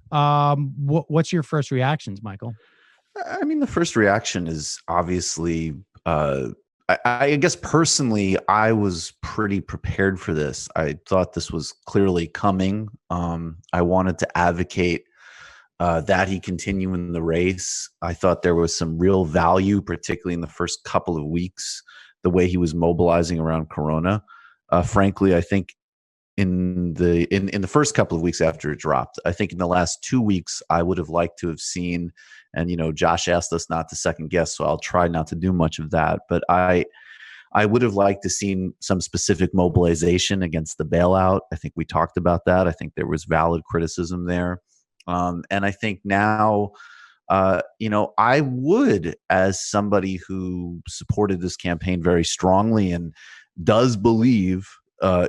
What's your first reactions, Michael? I mean, the first reaction is obviously, I guess personally, I was pretty prepared for this. I thought this was clearly coming. I wanted to advocate that he continue in the race. I thought there was some real value, particularly in the first couple of weeks, the way he was mobilizing around Corona. Frankly, I think in the first couple of weeks after it dropped, I think in the last 2 weeks, I would have liked to have seen. And Josh asked us not to second guess, so I'll try not to do much of that. But I would have liked to seen some specific mobilization against the bailout. I think we talked about that. I think there was valid criticism there. And I think now, I would, as somebody who supported this campaign very strongly and does believe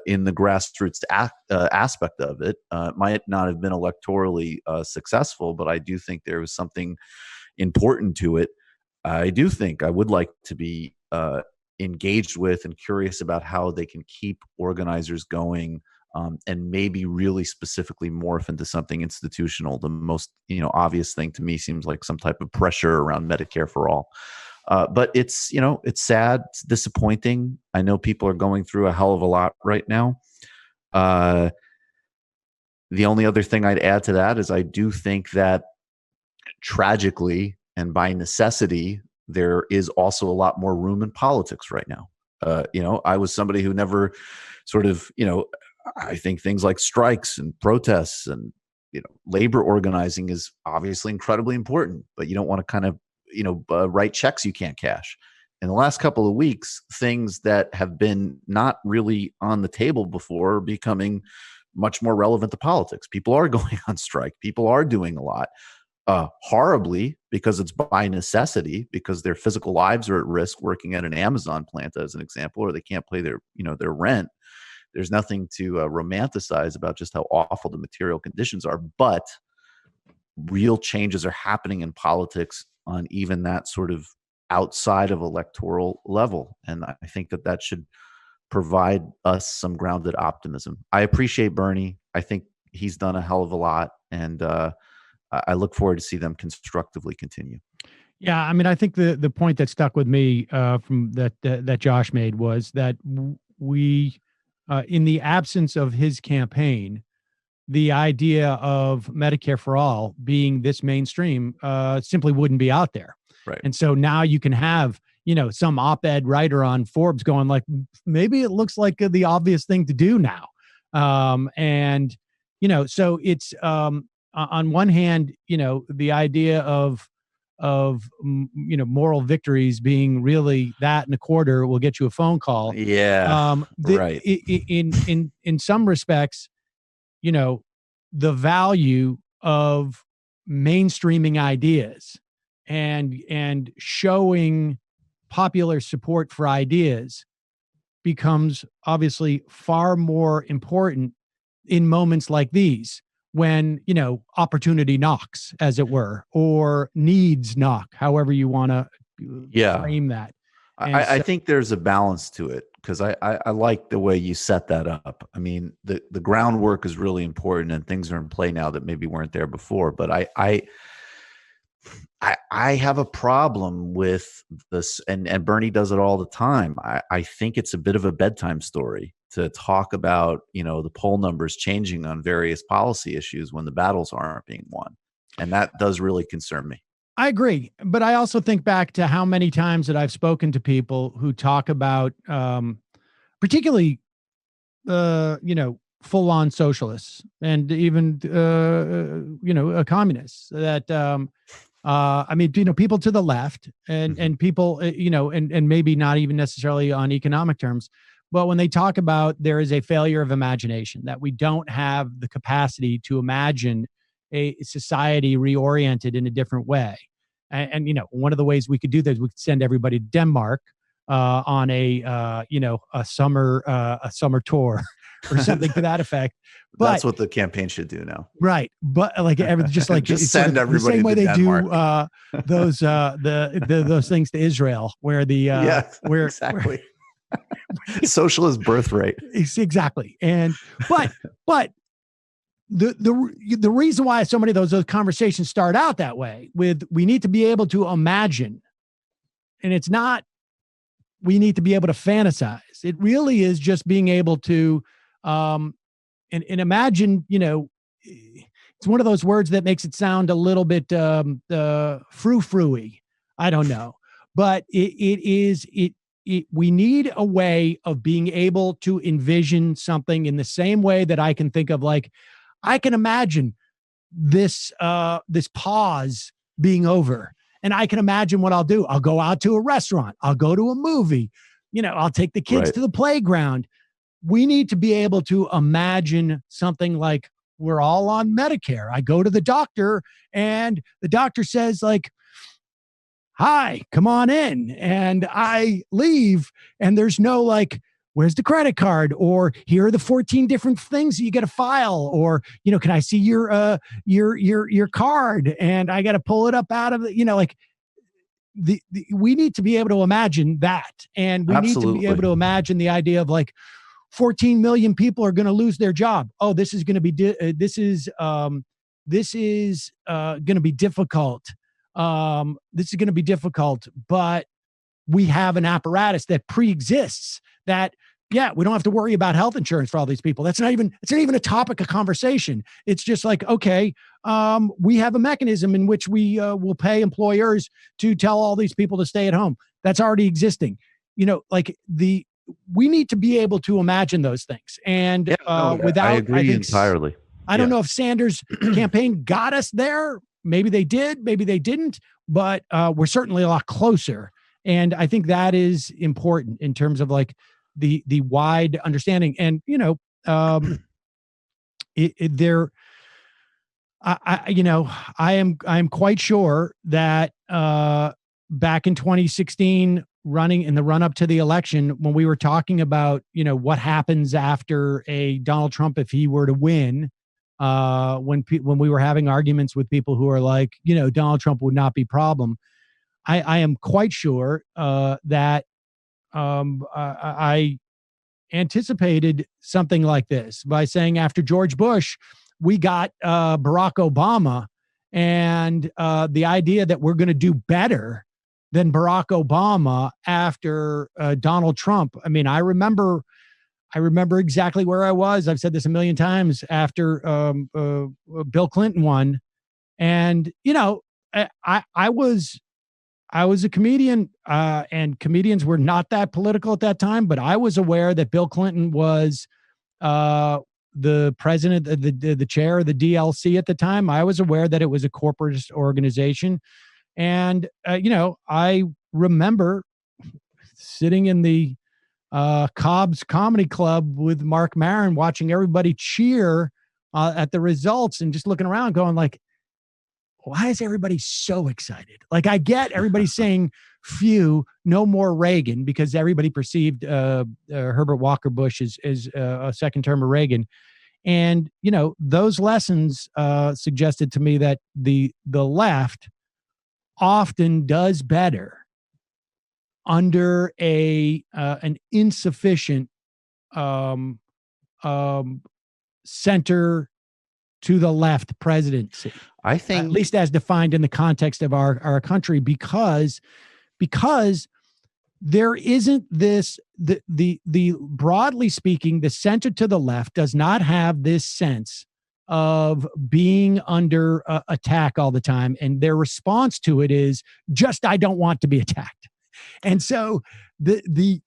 in the grassroots aspect of it, might not have been electorally successful, but I do think there was something important to it. I do think I would like to be engaged with and curious about how they can keep organizers going, and maybe really specifically morph into something institutional. The most obvious thing to me seems like some type of pressure around Medicare for all. But it's sad, it's disappointing. I know people are going through a hell of a lot right now. The only other thing I'd add to that is I do think that tragically and by necessity, there is also a lot more room in politics right now. I was somebody who never sort of, I think things like strikes and protests and, labor organizing is obviously incredibly important, but you don't want to kind of, write checks you can't cash. In the last couple of weeks, things that have been not really on the table before are becoming much more relevant to politics. People are going on strike. People are doing a lot. Horribly, because it's by necessity, because their physical lives are at risk working at an Amazon plant, as an example, or they can't pay their rent. There's nothing to romanticize about just how awful the material conditions are, but real changes are happening in politics on even that sort of outside of electoral level. And I think that should provide us some grounded optimism. I appreciate Bernie. I think he's done a hell of a lot. And I look forward to see them constructively continue. Yeah, I mean, I think the point that stuck with me from that Josh made was that we, in the absence of his campaign, the idea of Medicare for all being this mainstream simply wouldn't be out there. Right. And so now you can have, some op-ed writer on Forbes going like, maybe it looks like the obvious thing to do now. So it's on one hand, the idea of moral victories being really that and a quarter will get you a phone call. Yeah. Right. In some respects, the value of mainstreaming ideas and showing popular support for ideas becomes obviously far more important in moments like these, when, opportunity knocks, as it were, or needs knock, however you want to frame that. I think there's a balance to it, because I like the way you set that up. I mean, the groundwork is really important, and things are in play now that maybe weren't there before. But I have a problem with this, and Bernie does it all the time. I think it's a bit of a bedtime story to talk about, the poll numbers changing on various policy issues when the battles aren't being won. And that does really concern me. I agree. But I also think back to how many times that I've spoken to people who talk about, particularly, full on socialists and even, communists that, people to the left and people, and maybe not even necessarily on economic terms. But when they talk about there is a failure of imagination, that we don't have the capacity to imagine a society reoriented in a different way. And one of the ways we could do this, we could send everybody to Denmark on a summer tour or something to that effect. But that's what the campaign should do now. Right. But just send everybody the same way they Denmark. Do those things to Israel, where the exactly. Socialist birthright. Exactly. And but the reason why so many of those conversations start out that way with we need to be able to imagine, and it's not we need to be able to fantasize. It really is just being able to and imagine, it's one of those words that makes it sound a little bit frou-frou-y. I don't know, but we need a way of being able to envision something in the same way that I can think of, like, I can imagine this pause being over, and I can imagine what I'll do. I'll go out to a restaurant. I'll go to a movie. I'll take the kids to the playground. We need to be able to imagine something like we're all on Medicare. I go to the doctor and the doctor says, like, hi, come on in. And I leave and there's no like, where's the credit card? Or here are the 14 different things that you got to file. Or, can I see your card? And I got to pull it up out of it. Like we need to be able to imagine that. And we need to be able to imagine the idea of like 14 million people are going to lose their job. Oh, this is going to be, this is going to be difficult. This is going to be difficult, but we have an apparatus that pre-exists that, we don't have to worry about health insurance for all these people. It's not even a topic of conversation. It's just like, okay, we have a mechanism in which we will pay employers to tell all these people to stay at home. That's already existing. We need to be able to imagine those things. And without, I agree entirely. I don't know if Sanders' campaign got us there. Maybe they did, maybe they didn't, but we're certainly a lot closer. And I think that is important in terms of like the wide understanding. And, I am quite sure that back in 2016, running in the run up to the election, when we were talking about, what happens after a Donald Trump, if he were to win, when we were having arguments with people who are like, Donald Trump would not be problem. I am quite sure that I anticipated something like this by saying after George Bush, we got Barack Obama, and the idea that we're going to do better than Barack Obama after Donald Trump. I mean, I remember exactly where I was. I've said this a million times after Bill Clinton won. And, I was a comedian and comedians were not that political at that time, but I was aware that Bill Clinton was the president, the chair of the DLC at the time. I was aware that it was a corporate organization. And, I remember sitting in the Cobb's Comedy Club with Mark Maron, watching everybody cheer at the results and just looking around going like, why is everybody so excited? Like, I get everybody saying, phew, no more Reagan, because everybody perceived Herbert Walker Bush as a second term of Reagan. And, those lessons suggested to me that the left often does better under an insufficient center to the left presidency. I think, at least as defined in the context of our country, because there isn't this, the broadly speaking, the center to the left does not have this sense of being under attack all the time. And their response to it is just, I don't want to be attacked. And so the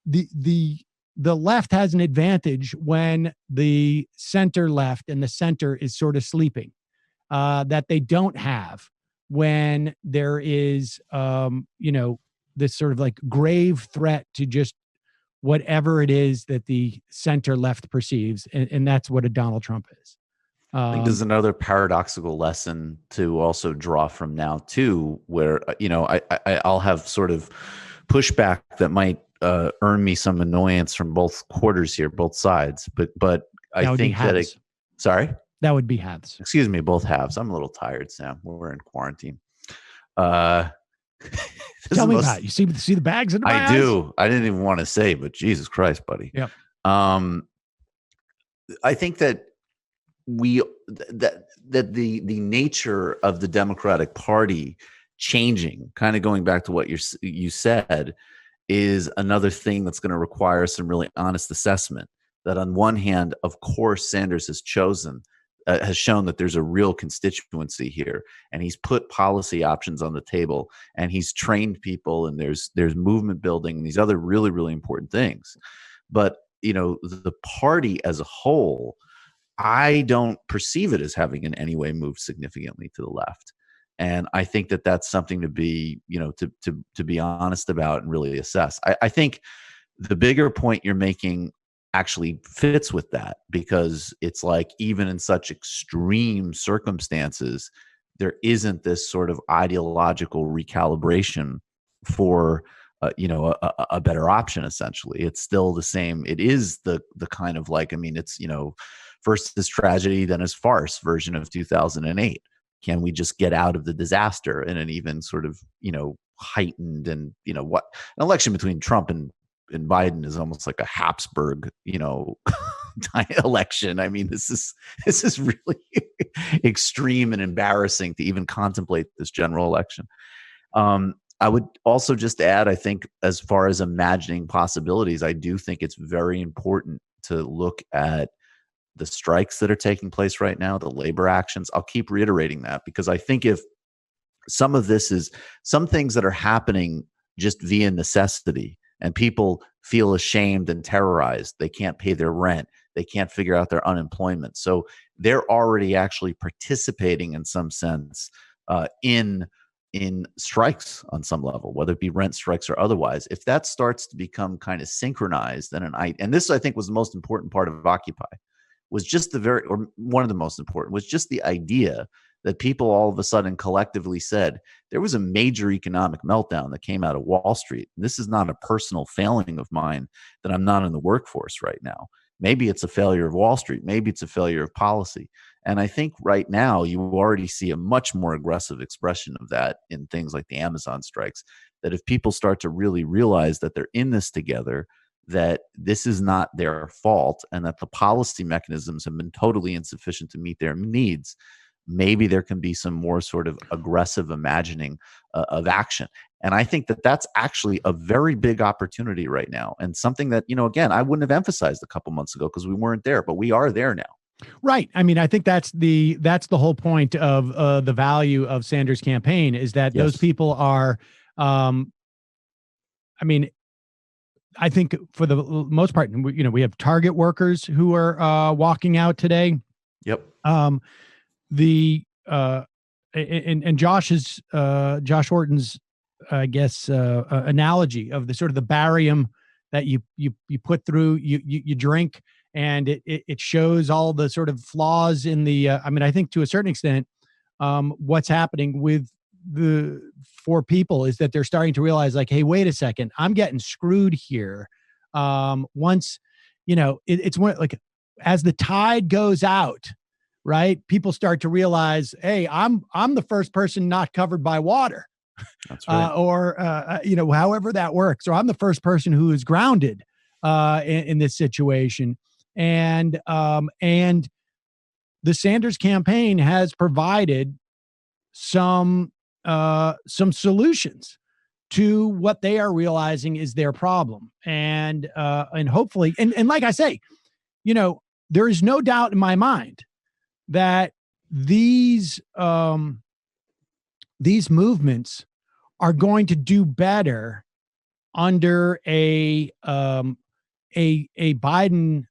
left has an advantage when the center left and the center is sort of sleeping, that they don't have when there is, this sort of like grave threat to just whatever it is that the center left perceives. And that's what a Donald Trump is. I think there's another paradoxical lesson to also draw from now too, where, I'll have sort of pushback that might earn me some annoyance from both quarters here, both sides. But I think that sorry? That would be halves. Excuse me, both halves. I'm a little tired, Sam. We're in quarantine. This Tell is me most, about it. You see the bags under my I eyes? do. I didn't even want to say, but Jesus Christ, buddy. Yep. Um, I think that we that the nature of the Democratic Party changing, kind of going back to what you said, is another thing that's going to require some really honest assessment. That on one hand, of course, Sanders has shown that there's a real constituency here, and he's put policy options on the table, and he's trained people, and there's movement building and these other really, really important things. But the party as a whole, I don't perceive it as having in any way moved significantly to the left. And I think that that's something to be, to be honest about and really assess. I think the bigger point you're making actually fits with that, because it's like, even in such extreme circumstances, there isn't this sort of ideological recalibration for a better option. Essentially, it's still the same. It is the kind of like, I mean, it's first is tragedy, then is farce version of 2008. Can we just get out of the disaster in an even sort of heightened, and what an election between Trump and Biden is almost like a Habsburg election. I mean, this is really extreme and embarrassing to even contemplate this general election. I would also just add, I think, as far as imagining possibilities, I do think it's very important to look at the strikes that are taking place right now, the labor actions. I'll keep reiterating that, because I think if some of this is some things that are happening just via necessity, and people feel ashamed and terrorized, they can't pay their rent, they can't figure out their unemployment. So they're already actually participating in some sense in strikes on some level, whether it be rent strikes or otherwise. If that starts to become kind of synchronized, and this I think was the most important part of Occupy, was just or one of the most important, was just the idea that people all of a sudden collectively said there was a major economic meltdown that came out of Wall Street. This is not a personal failing of mine that I'm not in the workforce right now. Maybe it's a failure of Wall Street. Maybe it's a failure of policy. And I think right now you already see a much more aggressive expression of that in things like the Amazon strikes, that if people start to really realize that they're in this together, that this is not their fault, and that the policy mechanisms have been totally insufficient to meet their needs, maybe there can be some more sort of aggressive imagining of action. And I think that that's actually a very big opportunity right now, and something that, again, I wouldn't have emphasized a couple months ago because we weren't there, but we are there now. Right. I mean, I think that's the whole point of the value of Sanders' campaign, is that those people are, I mean, I think for the most part, we have Target workers who are walking out today. Yep. And Josh Horton's, I guess, analogy of the sort of the barium that you put through, you drink, and it shows all the sort of flaws in the. I mean, I think to a certain extent, what's happening with for people is that they're starting to realize, like, hey, wait a second, I'm getting screwed here. Once, it's one, like, as the tide goes out, right, people start to realize, hey, I'm the first person not covered by water. That's right. Or however that works, or I'm the first person who is grounded in this situation. And the Sanders campaign has provided some solutions to what they are realizing is their problem. And hopefully, and like I say, there is no doubt in my mind that these movements are going to do better under a Biden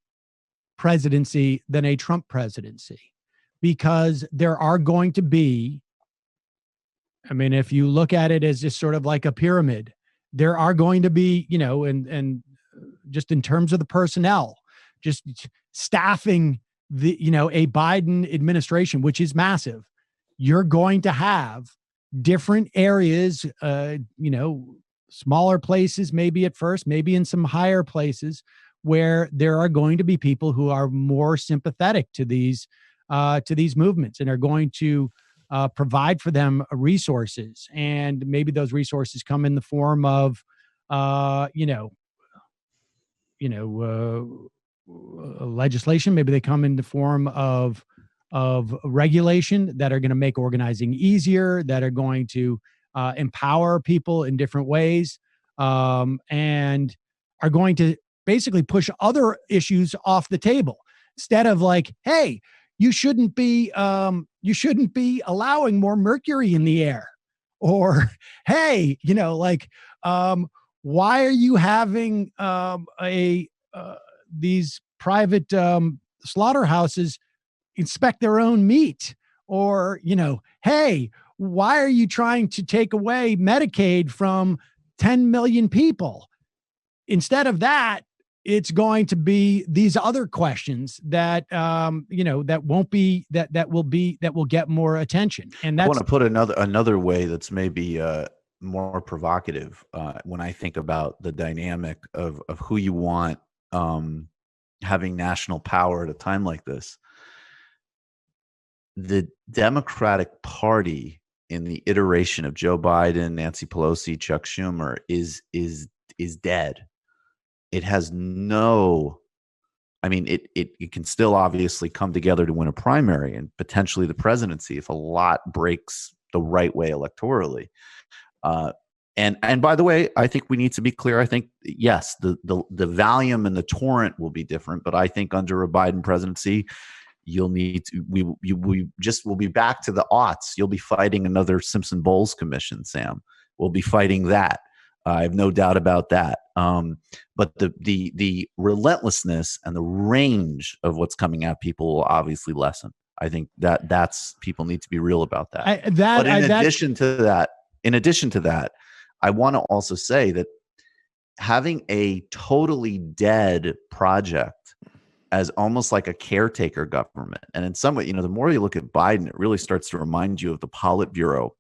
presidency than a Trump presidency, because there are going to be, I mean, if you look at it as just sort of like a pyramid, there are going to be, and just in terms of the personnel, just staffing a Biden administration, which is massive. You're going to have different areas, smaller places, maybe at first, maybe in some higher places, where there are going to be people who are more sympathetic to these movements, and are going to provide for them resources, and maybe those resources come in the form of, you know, legislation. Maybe they come in the form of regulation that are going to make organizing easier, that are going to empower people in different ways, and are going to basically push other issues off the table instead of like, hey, you shouldn't be allowing more mercury in the air, or hey, why are you having a these private slaughterhouses inspect their own meat? Or, hey, why are you trying to take away Medicaid from 10 million people? Instead of that, it's going to be these other questions that that will get more attention. And I that's want to put another way that's maybe more provocative when I think about the dynamic of who you want having national power at a time like this. The Democratic Party in the iteration of Joe Biden, Nancy Pelosi, Chuck Schumer is dead. It has no, I mean, it can still obviously come together to win a primary and potentially the presidency if a lot breaks the right way electorally. And by the way, I think we need to be clear. I think, yes, the volume and the torrent will be different, but I think under a Biden presidency, you'll need to, we'll be back to the aughts. You'll be fighting another Simpson Bowles commission, Sam. We'll be fighting that. I have no doubt about that. But the relentlessness and the range of what's coming at people will obviously lessen. I think that's people need to be real about that. But in addition to that, I want to also say that having a totally dead project as almost like a caretaker government, and in some way, the more you look at Biden, it really starts to remind you of the Politburo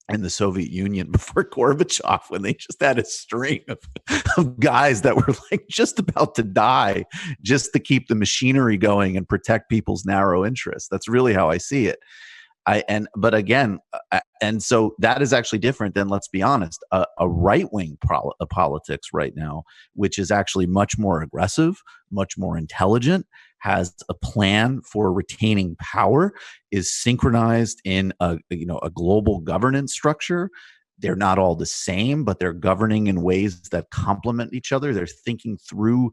in the Soviet Union before Gorbachev, when they just had a string of guys that were like just about to die just to keep the machinery going and protect people's narrow interests. That's really how I see it. And so that is actually different than, let's be honest, a right-wing politics right now, which is actually much more aggressive, much more intelligent, has a plan for retaining power, is synchronized in a global governance structure. They're not all the same, but they're governing in ways that complement each other. They're thinking through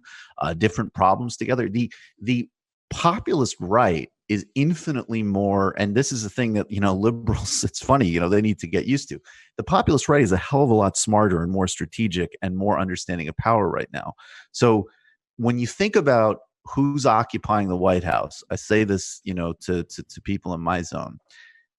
different problems together. The populist right is infinitely more, and this is the thing that liberals, it's funny, they need to get used to. The populist right is a hell of a lot smarter and more strategic and more understanding of power right now. So when you think about who's occupying the White House, I say this to people in my zone,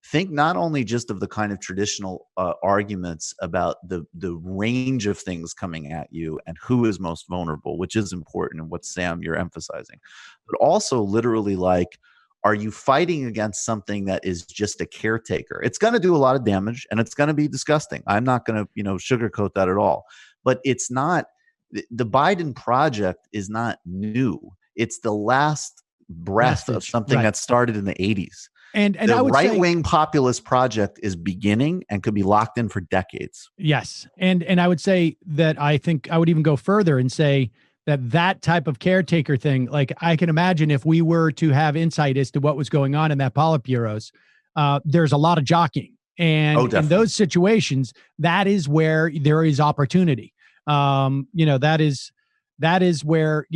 think not only just of the kind of traditional arguments about the range of things coming at you and who is most vulnerable, which is important and what, Sam, you're emphasizing, but also literally like, are you fighting against something that is just a caretaker? It's going to do a lot of damage and it's going to be disgusting. I'm not going to sugarcoat that at all. But it's not, the Biden project is not new. It's the last breath of something that started in the 80s. And the right-wing populist project is beginning and could be locked in for decades. Yes. And I would say that I think I would even go further and say that type of caretaker thing, like I can imagine if we were to have insight as to what was going on in that Politburos, there's a lot of jockeying. And in those situations, that is where there is opportunity. That is where,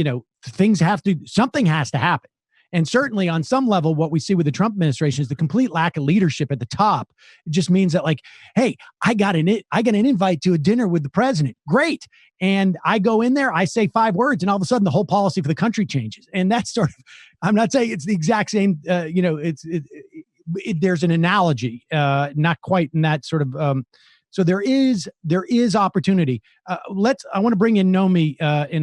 something has to happen. And certainly on some level, what we see with the Trump administration is the complete lack of leadership at the top. It just means that, like, hey, I got an invite to a dinner with the president. Great. And I go in there, I say 5 words, and all of a sudden the whole policy for the country changes. And that's sort of, I'm not saying it's the exact same, there's an analogy, not quite in that sort of, so there is opportunity. I want to bring in Nomi in